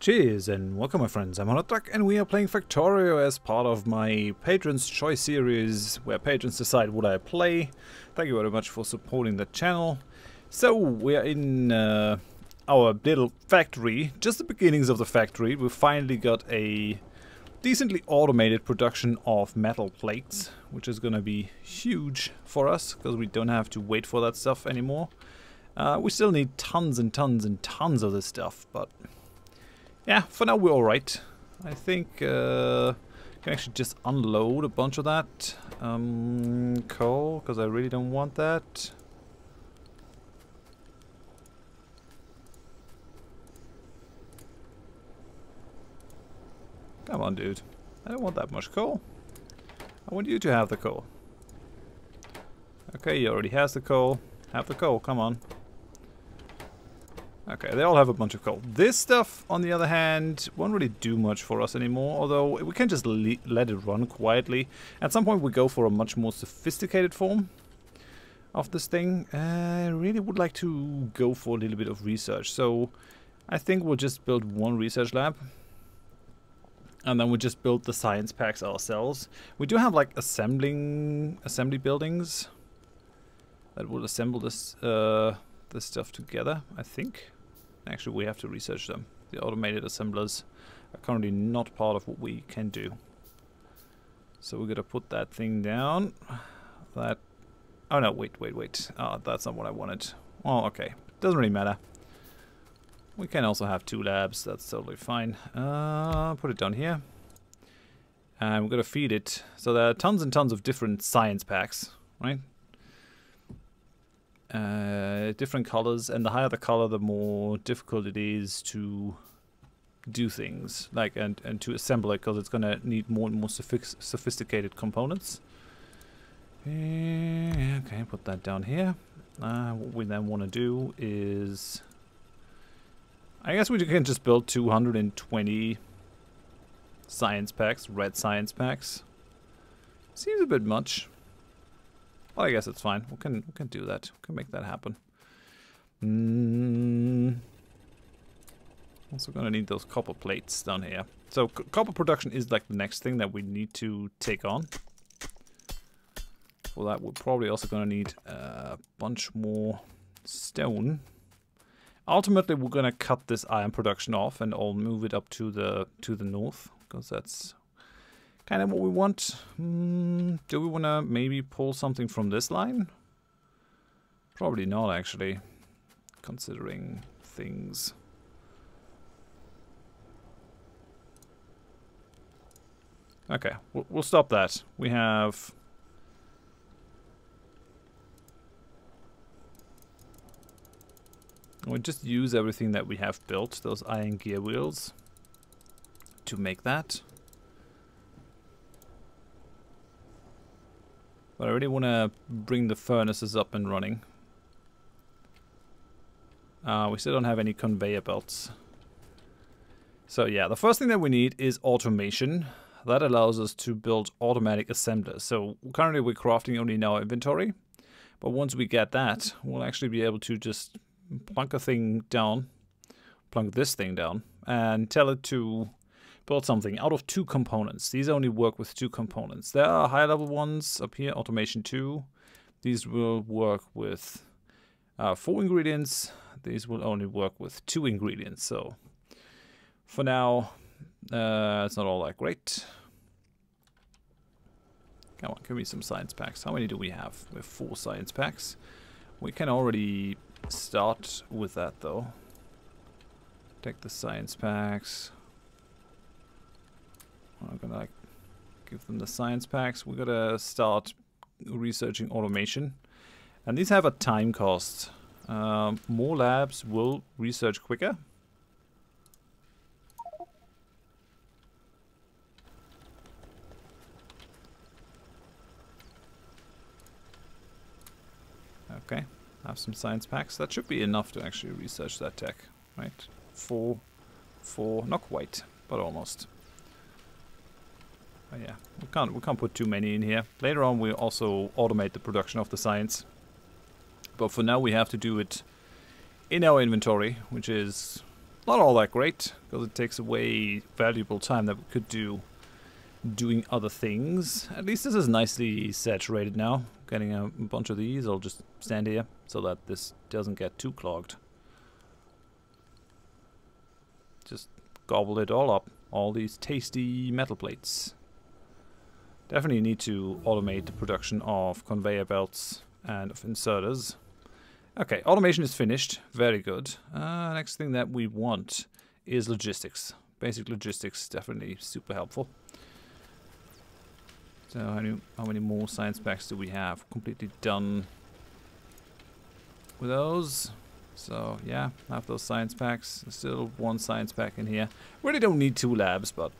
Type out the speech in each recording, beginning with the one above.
Cheers and welcome my friends, I'm Horath and we are playing Factorio as part of my Patrons Choice series where patrons decide what I play. Thank you very much for supporting the channel. So we are in our little factory, just the beginnings of the factory. We finally got a decently automated production of metal plates, which is gonna be huge for us because we don't have to wait for that stuff anymore. We still need tons and tons and tons of this stuff, but yeah, for now we're alright. I think can actually just unload a bunch of that coal, because I really don't want that. Come on, dude. I don't want that much coal. I want you to have the coal. Okay, he already has the coal. Have the coal, come on. Okay, they all have a bunch of coal. This stuff, on the other hand, won't really do much for us anymore, although we can just let it run quietly. At some point we go for a much more sophisticated form of this thing. I really would like to go for a little bit of research, so I think we'll just build one research lab. And then we'll just build the science packs ourselves. We do have like assembly buildings that will assemble this this stuff together, I think. Actually, we have to research them. The automated assemblers are currently not part of what we can do. So we're gonna put that thing down. That. Oh no! Wait. Oh, that's not what I wanted. Oh, okay. Doesn't really matter. We can also have two labs. That's totally fine. Put it down here. And we're gonna feed it. So there are tons and tons of different science packs, right? Different colors, and the higher the color, the more difficult it is to do things like and to assemble it, because it's gonna need more and more sophisticated components. Okay, put that down here. What we then want to do is, I guess we can just build 220 science packs, red science packs. Seems a bit much. Well, I guess it's fine. We can do that. We can make that happen. Also gonna need those copper plates down here. So copper production is like the next thing that we need to take on. For that, we're probably also gonna need a bunch more stone. Ultimately, we're gonna cut this iron production off and all move it up to the north, because that's kind of what we want. Do we want to maybe pull something from this line? Probably not, actually, considering things. Okay, we'll stop that. We have... We'll just use everything that we have built, those iron gear wheels, to make that. But I really want to bring the furnaces up and running. We still don't have any conveyor belts. So yeah, the first thing that we need is automation. That allows us to build automatic assemblers. So currently we're crafting only in our inventory. But once we get that, we'll actually be able to just plunk a thing down, plunk this thing down, and tell it to build something out of 2 components. These only work with 2 components. There are high level ones up here, automation 2. These will work with 4 ingredients. These will only work with 2 ingredients. So for now, it's not all that great. Come on, give me some science packs. How many do we have? We have 4 science packs. We can already start with that though. Take the science packs. I'm gonna give them the science packs. We're gonna start researching automation. And these have a time cost. More labs will research quicker. Okay, have some science packs. That should be enough to actually research that tech, right? 4, not quite, but almost. Oh yeah, we can't put too many in here. Later on we'll also automate the production of the science. But for now we have to do it in our inventory, which is Not all that great, because it takes away valuable time that we could do doing other things. At least this is nicely saturated now. Getting a bunch of these, I'll just stand here so that this doesn't get too clogged. Just gobble it all up. All these tasty metal plates. Definitely need to automate the production of conveyor belts and of inserters. Okay, automation is finished. Very good. Next thing that we want is logistics. Basic logistics, definitely super helpful. So how many more science packs do we have? Completely done with those. So yeah, have those science packs. There's still one science pack in here. Really don't need 2 labs, but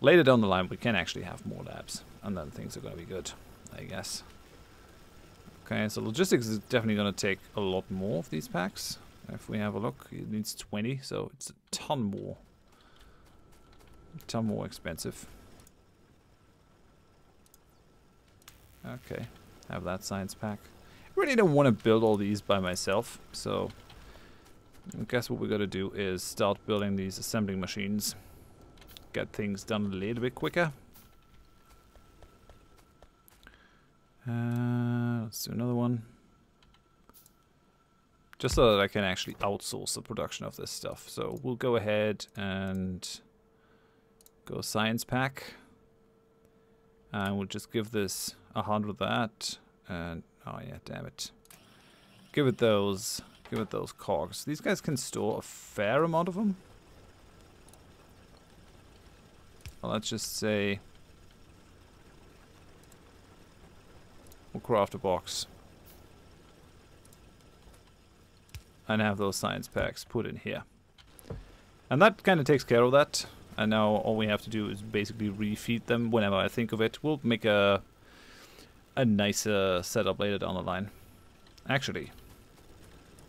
later down the line we can actually have more labs. And then things are going to be good, I guess. Okay, so logistics is definitely going to take a lot more of these packs. If we have a look, it needs 20, so it's a ton more. A ton more expensive. Okay, have that science pack. Really don't want to build all these by myself, so I guess what we're going to do is start building these assembling machines. Get things done a little bit quicker. Let's do another one. Just so that I can actually outsource the production of this stuff. So we'll go ahead and go science pack. And we'll just give this 100 of that. And oh yeah, damn it. Give it those cogs. These guys can store a fair amount of them. Well, let's just say we'll craft a box and have those science packs put in here. And that kind of takes care of that. And now all we have to do is basically refeed them whenever I think of it. We'll make a nicer setup later down the line. Actually,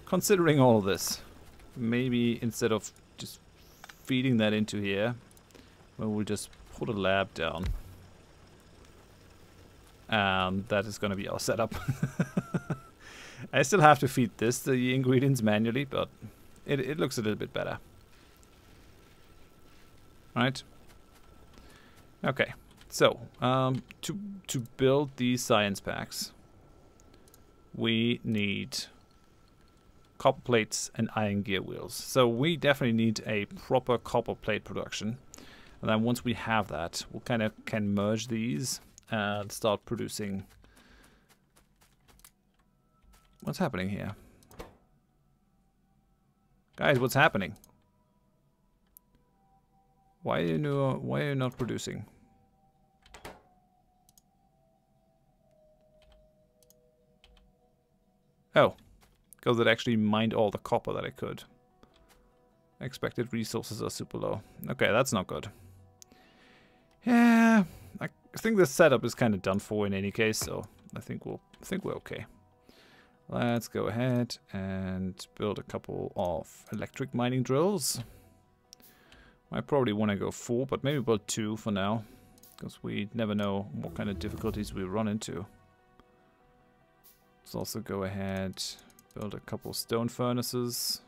considering all of this, maybe instead of just feeding that into here, we'll just put a lab down. And that is going to be our setup. I still have to feed this the ingredients manually, but it looks a little bit better. Right? Okay. So, to build these science packs, we need copper plates and iron gear wheels. So we definitely need a proper copper plate production. And then once we have that, we kind of can merge these and start producing. What's happening here? Guys, what's happening? Why are you not producing? Oh, because it actually mined all the copper that it could. Expected resources are super low. Okay, that's not good. Yeah, I think this setup is kind of done for in any case, so I think we're okay. Let's go ahead and build a couple of electric mining drills. I probably want to go 4, but maybe build 2 for now, because we never know what kind of difficulties we run into. Let's also go ahead, build a couple stone furnaces,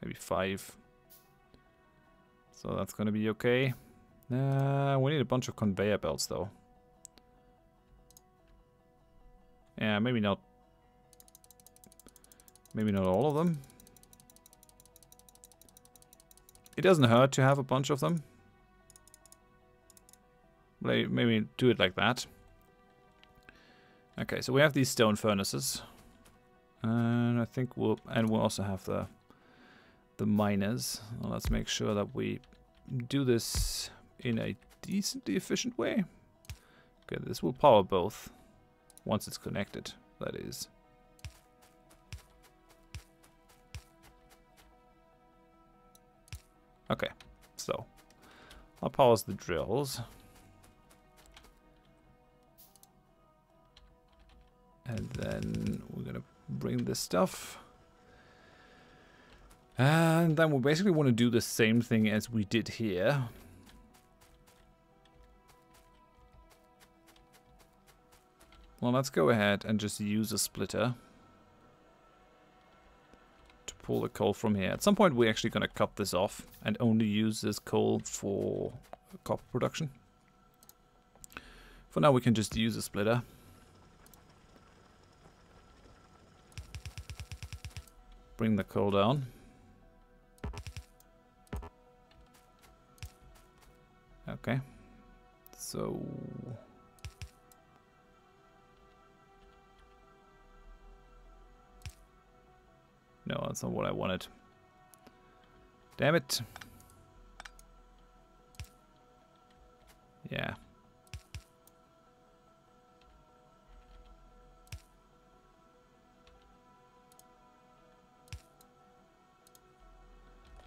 maybe 5. So that's going to be okay. We need a bunch of conveyor belts though. Yeah, maybe not. Maybe not all of them. It doesn't hurt to have a bunch of them. Maybe do it like that. Okay, so we have these stone furnaces. And I think we'll also have the miners. Well, let's make sure that we do this in a decently efficient way. Okay, this will power both once it's connected, that is. Okay, so that powers the drills. And then we're gonna bring this stuff. And then we basically want to do the same thing as we did here. Well, let's go ahead and just use a splitter to pull the coal from here. At some point we're actually going to cut this off and only use this coal for copper production. For now we can just use a splitter. Bring the coal down. Okay. So... no, that's not what I wanted. Damn it. Yeah.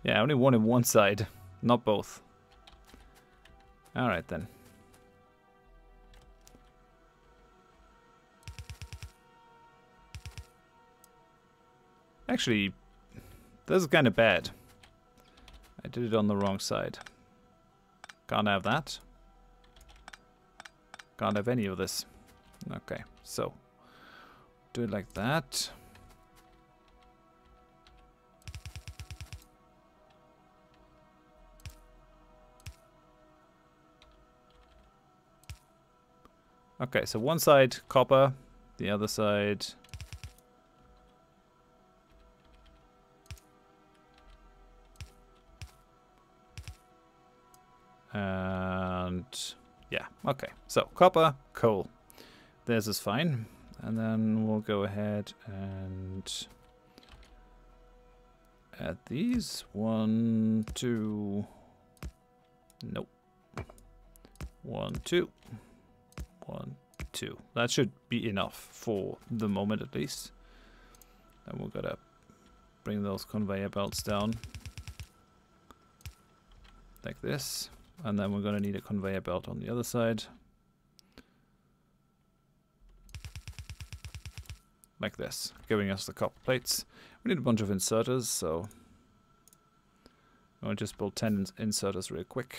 Yeah, I only wanted one side, not both. Alright then. Actually, this is kind of bad. I did it on the wrong side. Can't have that. Can't have any of this. Okay, so do it like that. Okay, so one side copper, the other side and yeah, okay. So copper, coal. This is fine. And then we'll go ahead and add these. 1, 2. Nope. 1, 2. 1, 2. That should be enough for the moment at least. And we're gonna bring those conveyor belts down like this. And then we're gonna need a conveyor belt on the other side. Like this, giving us the copper plates. We need a bunch of inserters, so I'll just build 10 inserters real quick.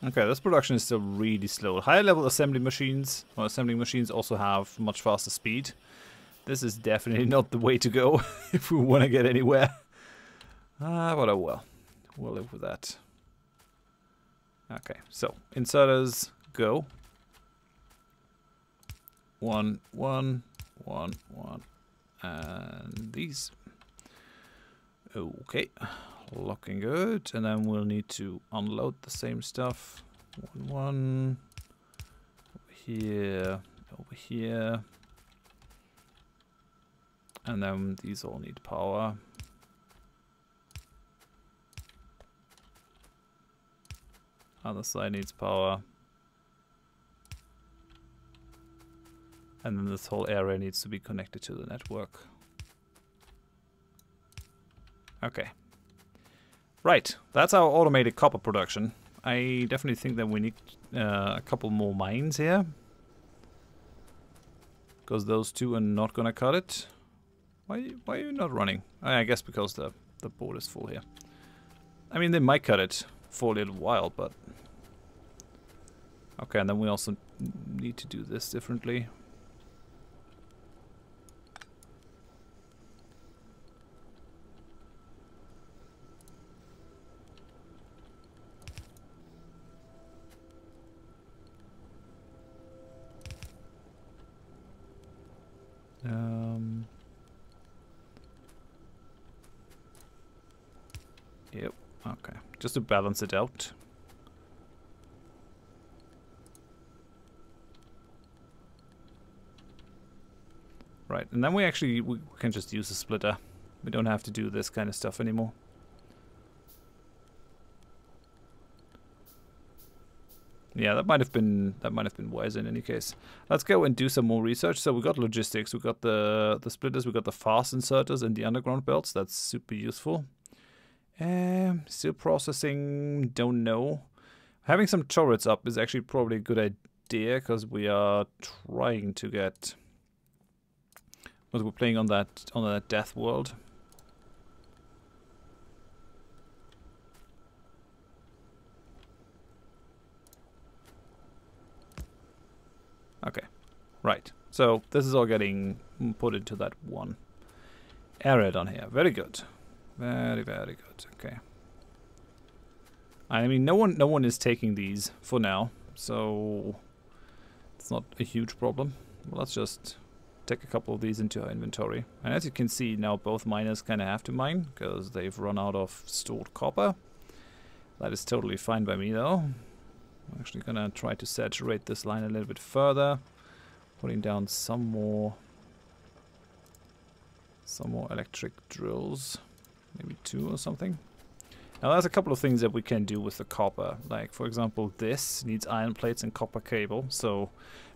Okay, this production is still really slow. Higher level assembly machines, or assembling machines, also have much faster speed. This is definitely not the way to go if we want to get anywhere. But oh well. We'll live with that. Okay, so inserters go. 1, 1, 1, 1. And these. Okay. Looking good. And then we'll need to unload the same stuff. 1, 1. Over here. Over here. And then these all need power. Other side needs power. And then this whole area needs to be connected to the network. Okay. Right, that's our automated copper production. I definitely think that we need a couple more mines here. Because those two are not gonna cut it. Why are you not running? I guess because the board is full here. I mean, they might cut it for a little while, but... okay, and then we also need to do this differently. Yep, okay. Just to balance it out. Right, and then we can just use a splitter. We don't have to do this kind of stuff anymore. Yeah, that might have been wise in any case. Let's go and do some more research. So we got logistics, we got the splitters, we got the fast inserters and the underground belts. That's super useful. Still processing, don't know. Having some turrets up is actually probably a good idea because we are trying to get. Because we're playing on that death world. Okay, right. So this is all getting put into that one area down here. Very good. Very, very good. Okay. I mean, no one is taking these for now, so it's not a huge problem. Well, let's just take a couple of these into our inventory. And as you can see, now both miners kind of have to mine because they've run out of stored copper. That is totally fine by me, though. I'm actually gonna try to saturate this line a little bit further, putting down some more electric drills, maybe 2 or something. Now there's a couple of things that we can do with the copper. Like, for example, this needs iron plates and copper cable, so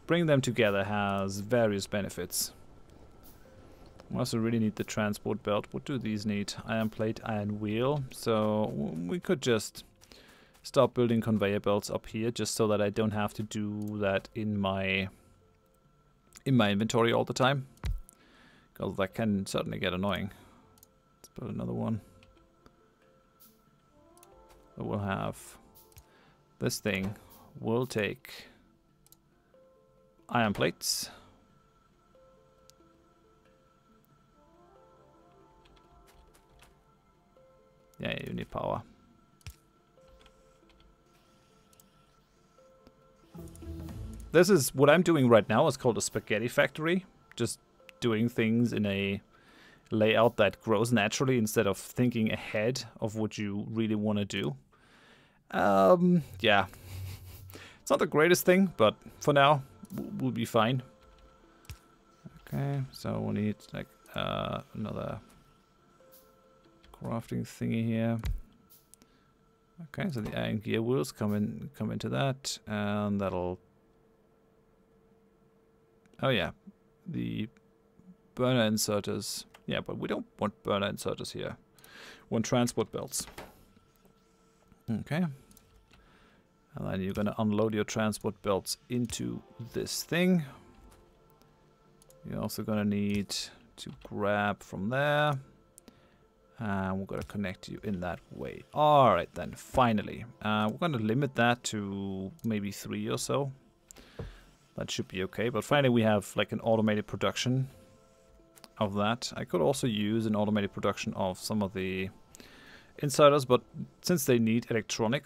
bringing them together has various benefits. We also really need the transport belt. What do these need? Iron plate, iron wheel. So we could just start building conveyor belts up here, just so that I don't have to do that in my inventory all the time, because that can certainly get annoying. Let's build another one. So we'll have this thing. We'll take iron plates. Yeah, you need power. This is what I'm doing right now. It's called a spaghetti factory. Just doing things in a layout that grows naturally instead of thinking ahead of what you really want to do. Yeah. It's not the greatest thing, but for now, we'll be fine. Okay, so we'll need like another crafting thingy here. Okay, so the iron gear wheels come into that, and that'll... Oh yeah, the burner inserters. Yeah, but we don't want burner inserters here. We want transport belts. Okay. And then you're gonna unload your transport belts into this thing. You're also gonna need to grab from there. And we're gonna connect you in that way. Alright then, finally. We're gonna limit that to maybe 3 or so. That should be okay, but finally we have like an automated production of that. I could also use an automated production of some of the insiders, but since they need electronic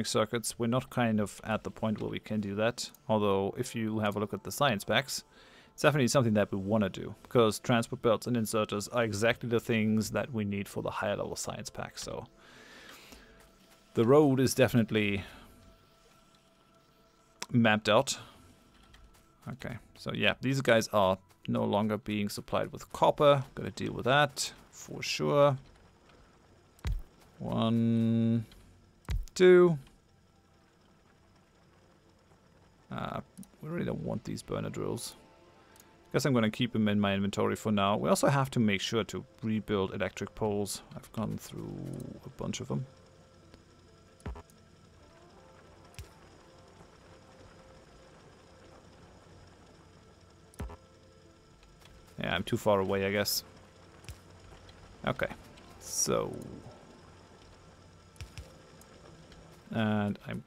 circuits, we're not kind of at the point where we can do that. Although if you have a look at the science packs, it's definitely something that we want to do, because transport belts and inserters are exactly the things that we need for the higher level science pack. So the road is definitely mapped out. Okay, so yeah, these guys are no longer being supplied with copper. Gotta deal with that for sure. 1, 2. We really don't want these burner drills. Guess I'm gonna keep them in my inventory for now. We also have to make sure to rebuild electric poles. I've gone through a bunch of them. Yeah, I'm too far away, I guess. Okay, so... And I'm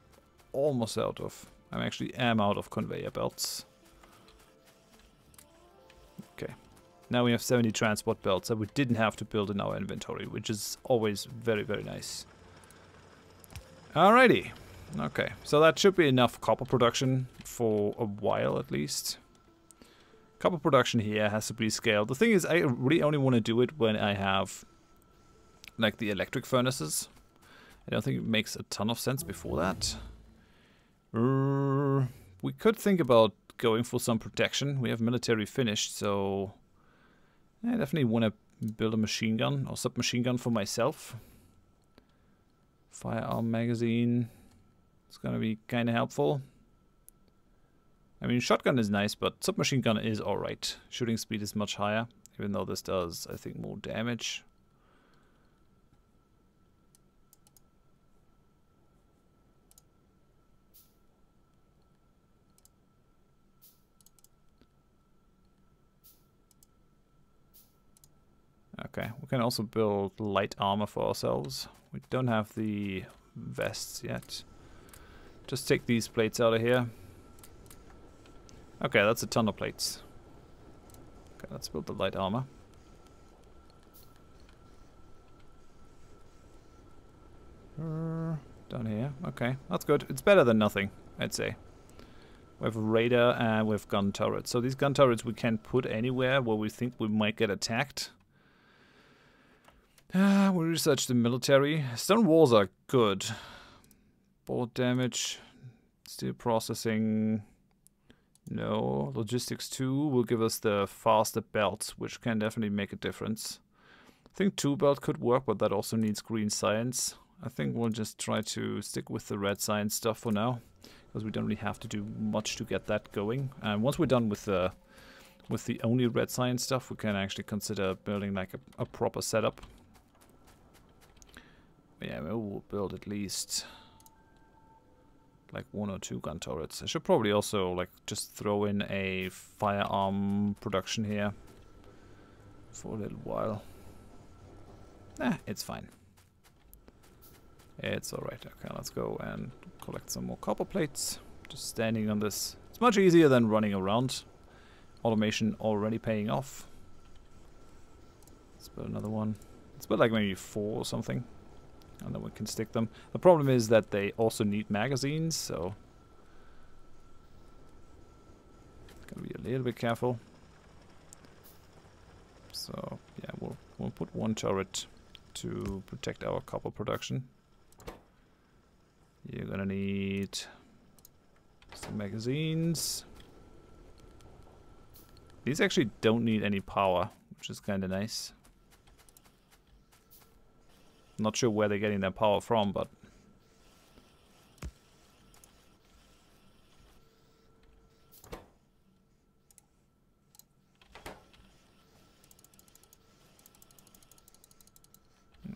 almost out of... I actually am out of conveyor belts. Okay. Now we have 70 transport belts that we didn't have to build in our inventory, which is always very, very nice. Alrighty. Okay, so that should be enough copper production for a while at least. Copper production here has to be scaled. The thing is, I really only want to do it when I have like the electric furnaces. I don't think it makes a ton of sense before that. We could think about going for some protection. We have military finished, so I definitely want to build a machine gun or submachine gun for myself. Firearm magazine. It's gonna be kind of helpful. I mean, shotgun is nice, but submachine gun is alright. Shooting speed is much higher, even though this does, I think, more damage. Okay, we can also build light armor for ourselves. We don't have the vests yet. Just take these plates out of here. Okay, that's a ton of plates. Okay, let's build the light armor. Down here. Okay, that's good. It's better than nothing, I'd say. We have a radar and we have gun turrets. So these gun turrets we can put anywhere where we think we might get attacked. We researched the military. Stone walls are good. Bullet damage. Steel processing. No. Logistics 2 will give us the faster belts, which can definitely make a difference. I think 2 belt could work, but that also needs green science. I think we'll just try to stick with the red science stuff for now, because we don't really have to do much to get that going. And once we're done with the only red science stuff, we can actually consider building like a proper setup. Yeah, we'll build at least like 1 or 2 gun turrets. I should probably also like just throw in a firearm production here for a little while. It's fine. It's alright. Okay, let's go and collect some more copper plates. Just standing on this. It's much easier than running around. Automation already paying off. Let's build another one. Let's build like maybe 4 or something. And then we can stick them. The problem is that they also need magazines, so gotta be a little bit careful. So yeah, we'll put 1 turret to protect our copper production. You're gonna need some magazines. These actually don't need any power, which is kind of nice. Not sure where they're getting their power from, but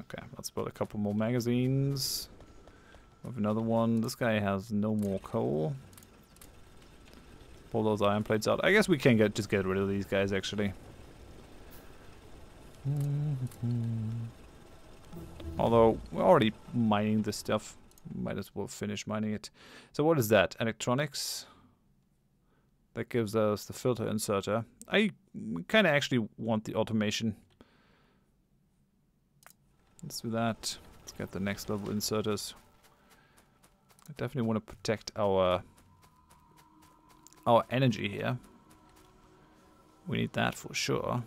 okay, let's build a couple more magazines. We have another one. This guy has no more coal. Pull those iron plates out. I guess we can just get rid of these guys actually. Although we're already mining this stuff, might as well finish mining it. So what is that? Electronics. That gives us the filter inserter. I kind of actually want the automation. Let's do that. Let's get the next level inserters. I definitely want to protect our energy here. We need that for sure.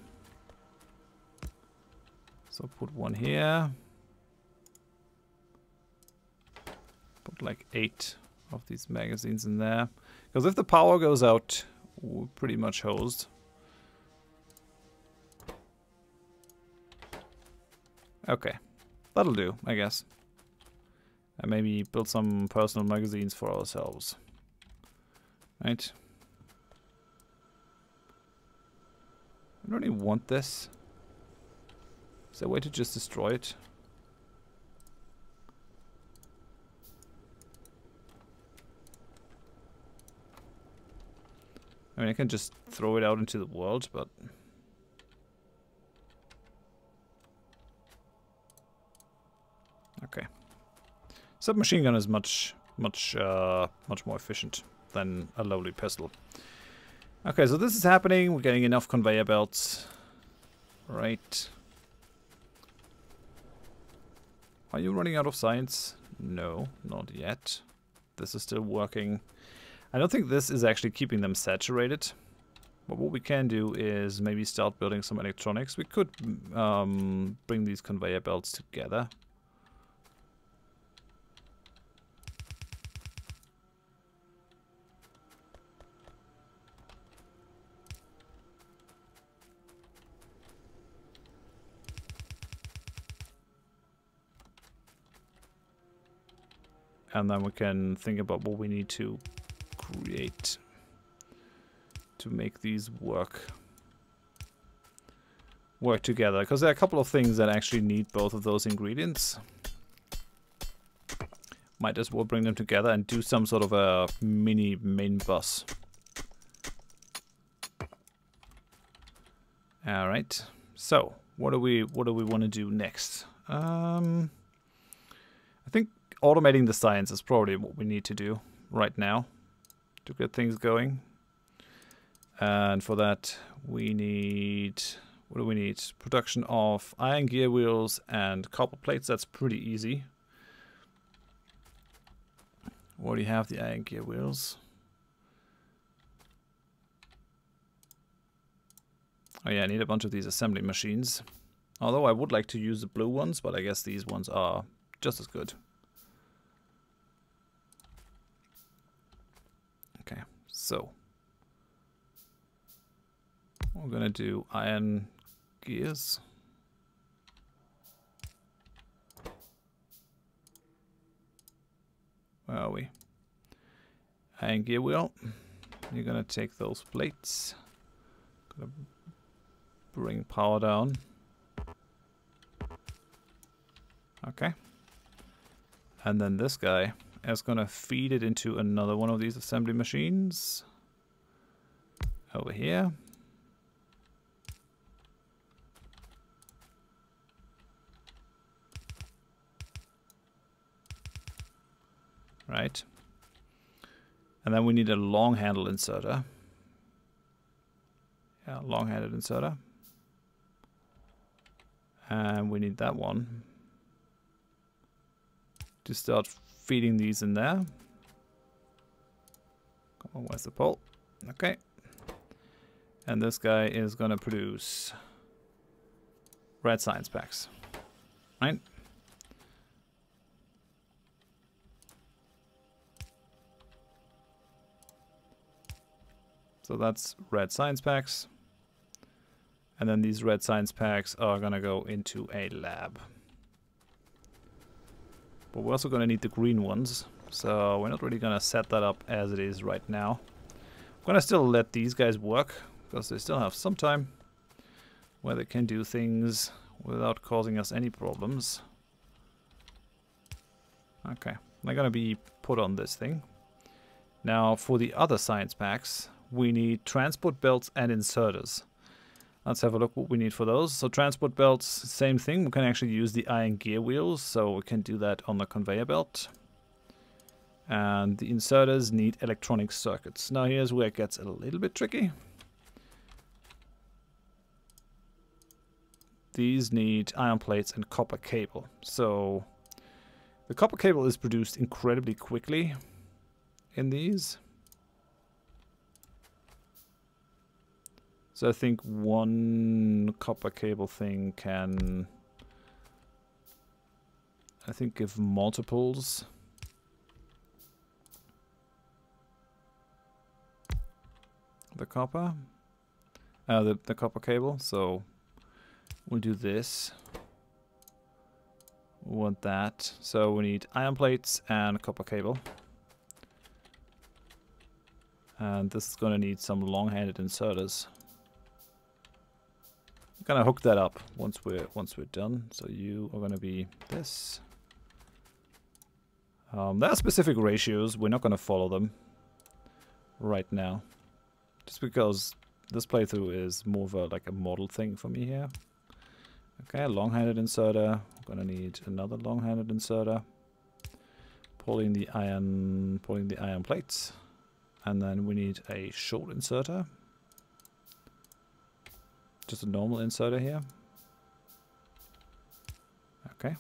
So put 1 here. Put like 8 of these magazines in there. Because if the power goes out, we're pretty much hosed. Okay. That'll do, I guess. And maybe build some personal magazines for ourselves. Right? I don't really want this. Is there a way to just destroy it? I mean, I can just throw it out into the world, but okay. Submachine gun is much more efficient than a lowly pistol. Okay, so this is happening. We're getting enough conveyor belts. Right. Are you running out of science? No, not yet. This is still working. I don't think this is actually keeping them saturated. But what we can do is maybe start building some electronics. We could bring these conveyor belts together. And then we can think about what we need to create to make these work together. Because there are a couple of things that actually need both of those ingredients. Might as well bring them together and do some sort of a mini main bus. All right. So what do we want to do next? I think automating the science is probably what we need to do right now to get things going. And for that, we need... What do we need? Production of iron gear wheels and copper plates. That's pretty easy. We already have the iron gear wheels. Oh yeah, I need a bunch of these assembly machines. Although I would like to use the blue ones, but I guess these ones are just as good. Okay, so we're gonna do iron gears. Where are we? Iron gear wheel. You're gonna take those plates. Gonna bring power down. Okay. And then this guy is gonna feed it into another one of these assembly machines. Over here. Right. And then we need a long handle inserter. Yeah, long-handed inserter. And we need that one to start feeding these in there. Come on, where's the pole? Okay. And this guy is going to produce red science packs. Right? So that's red science packs. And then these red science packs are going to go into a lab. But we're also going to need the green ones. So we're not really going to set that up as it is right now. I'm going to still let these guys work, because they still have some time where they can do things without causing us any problems. Okay, they're going to be put on this thing. Now for the other science packs, we need transport belts and inserters. Let's have a look what we need for those. So transport belts, same thing. We can actually use the iron gear wheels, so we can do that on the conveyor belt. And the inserters need electronic circuits. Now here's where it gets a little bit tricky. These need iron plates and copper cable. So the copper cable is produced incredibly quickly in these. So I think one copper cable thing can, I think, give multiples. The copper, the copper cable. So we'll do this. We want that. So we need iron plates and copper cable. And this is going to need some long-handed inserters. Gonna hook that up once we're done. So you are gonna be this. There are specific ratios. We're not gonna follow them right now, just because this playthrough is more of like a model thing for me here. Okay, long-handed inserter. We're gonna need another long-handed inserter. Pulling the iron plates, and then we need a short inserter. Just a normal inserter here. Okay.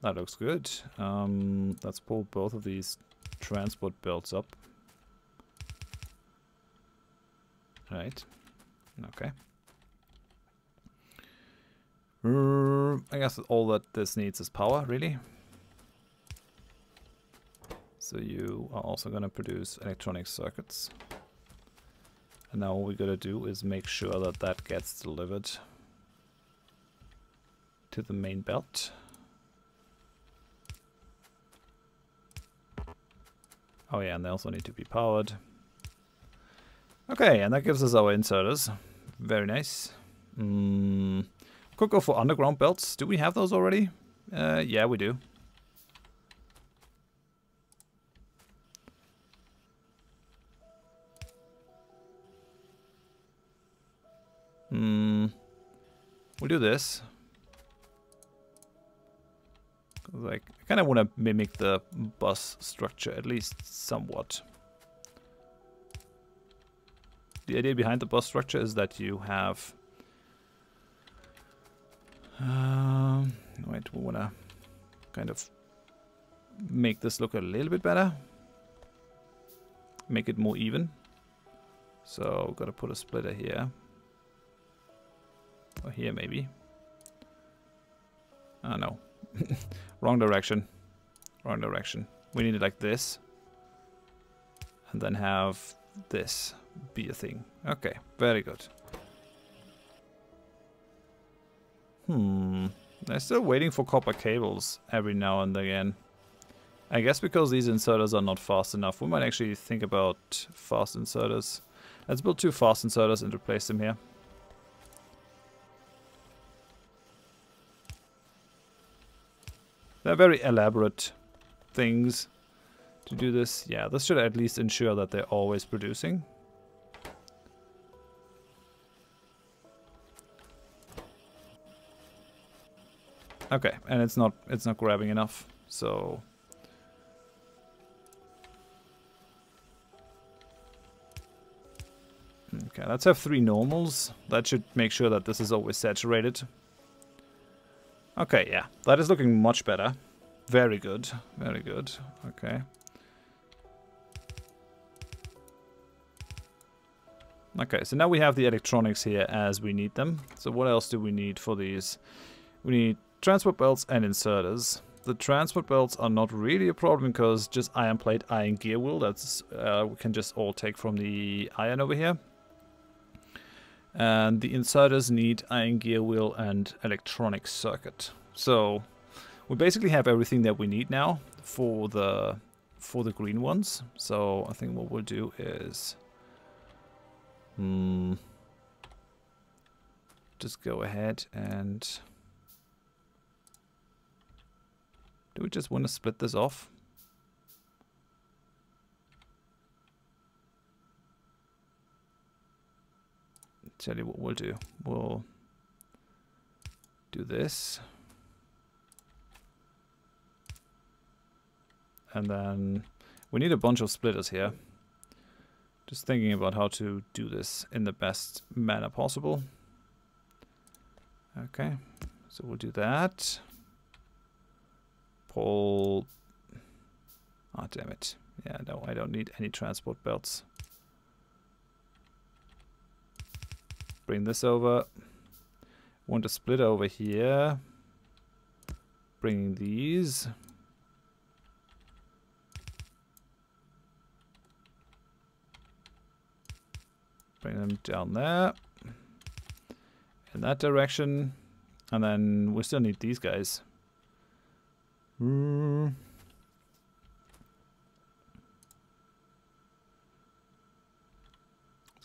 That looks good. Let's pull both of these transport belts up. Right. Okay. I guess all that this needs is power, really. So you are also going to produce electronic circuits. And now all we gotta do is make sure that that gets delivered to the main belt. Oh yeah, and they also need to be powered. Okay, and that gives us our inserters. Very nice. Could go for underground belts. Do we have those already? Yeah, we do. We'll do this. Like, I kind of want to mimic the bus structure at least somewhat. The idea behind the bus structure is that you have... wait, we want to kind of make this look a little bit better. Make it more even. So, got to put a splitter here. Or here, maybe. Oh, no. Wrong direction. Wrong direction. We need it like this. And then have this be a thing. Okay, very good. I'm still waiting for copper cables every now and again. I guess because these inserters are not fast enough, we might actually think about fast inserters. Let's build 2 fast inserters and replace them here. They're very elaborate things to do this. Yeah, this should at least ensure that they're always producing. Okay, and it's not grabbing enough, so okay, let's have 3 normals. That should make sure that this is always saturated. Okay, yeah, that is looking much better. Very good, very good. Okay. Okay, so now we have the electronics here as we need them. So what else do we need for these? We need transport belts and inserters. The transport belts are not really a problem because just iron plate, iron gear wheel. That's we can just all take from the iron over here. And the inserters need iron gear wheel and electronic circuit. So we basically have everything that we need now for the green ones. So I think what we'll do is just go ahead and do we just want to split this off? Tell you what we'll do. We'll do this. And then we need a bunch of splitters here. Just thinking about how to do this in the best manner possible. Okay, so we'll do that. Pull. Ah, damn it. Yeah, no, I don't need any transport belts. Bring this over. Want a splitter over here. Bringing these. Bring them down there. In that direction. And then we still need these guys. It's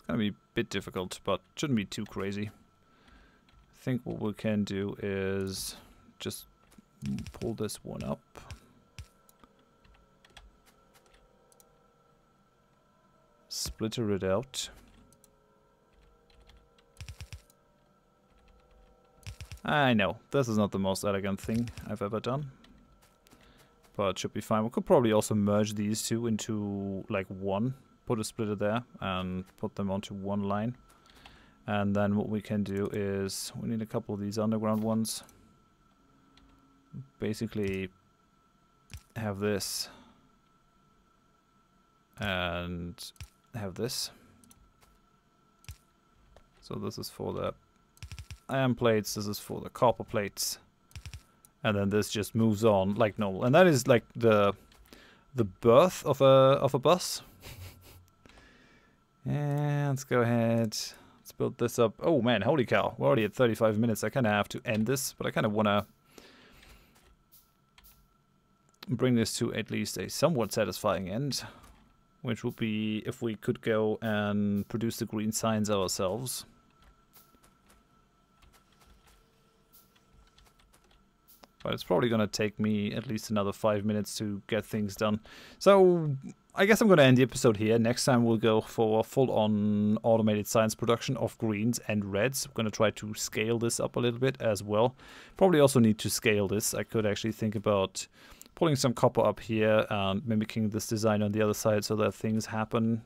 gonna be a bit difficult, but shouldn't be too crazy. I think what we can do is just pull this one up. Splitter it out. I know, this is not the most elegant thing I've ever done. But it should be fine. We could probably also merge these two into like one. Put a splitter there and put them onto one line. And then what we can do is we need a couple of these underground ones. Basically have this and have this. So this is for the iron plates, this is for the copper plates. And then this just moves on like normal. And that is like the birth of a bus. And let's go ahead. Let's build this up. Oh man, holy cow. We're already at 35 minutes. I kind of have to end this, but I kind of want to bring this to at least a somewhat satisfying end, which would be if we could go and produce the green signs ourselves. But it's probably going to take me at least another 5 minutes to get things done. So I guess I'm going to end the episode here. Next time we'll go for full-on automated science production of greens and reds. I'm going to try to scale this up a little bit as well. Probably also need to scale this. I could actually think about pulling some copper up here, mimicking this design on the other side so that things happen.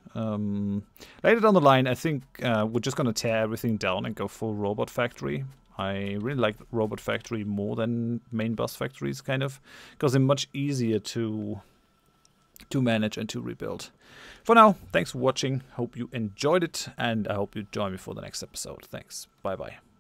Later down the line, I think we're just going to tear everything down and go full robot factory. I really like robot factory more than main bus factories, kind of, because they're much easier to manage and to rebuild. For now, thanks for watching. Hope you enjoyed it, and I hope you join me for the next episode. Thanks. Bye-bye.